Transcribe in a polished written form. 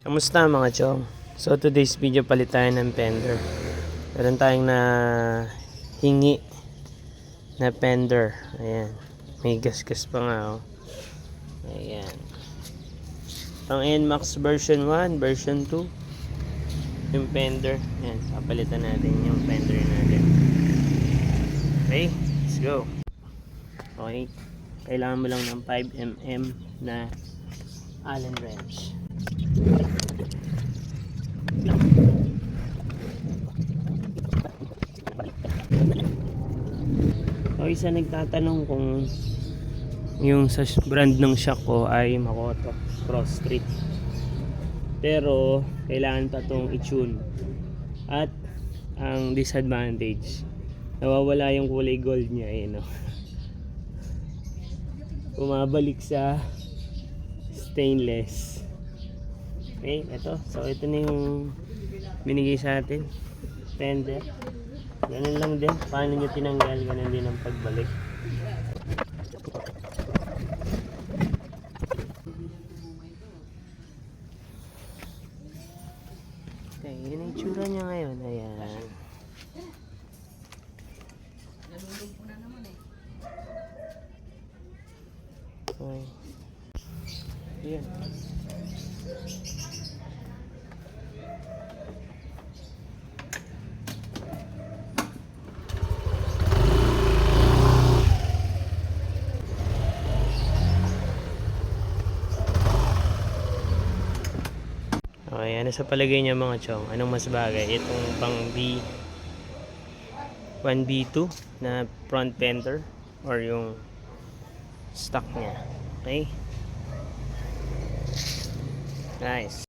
Kamusta mga chong? So today's video palit tayo ng fender. Meron tayong na hingi na fender. Ayan. May gas-gas pa nga oh. Ayan. Ang NMAX version 1, version 2. Yung fender. Ayan. Papalitan natin yung fender natin. Okay. Let's go. Okay. Kailangan mo lang ng 5mm na Allen wrench. O isa nagtatanong kung yung sa brand ng shock ko ay Makoto Cross Street, pero kailangan pa itong i-tune. At ang disadvantage, nawawala yung kulay gold niya eh, no? Bumabalik sa stainless. Okay, ito. So ito na yung binigay sa atin fender. Ganun lang din, paano nyo tinanggal, ganun din ang pagbalik. Okay, yun ang itsura niya ngayon. Ayan. Okay. Ayan. Okay, ano sa palagay niya mga chong? Anong mas bagay? Itong pang B 1B2 na front fender or yung stock niya? Okay? Nice.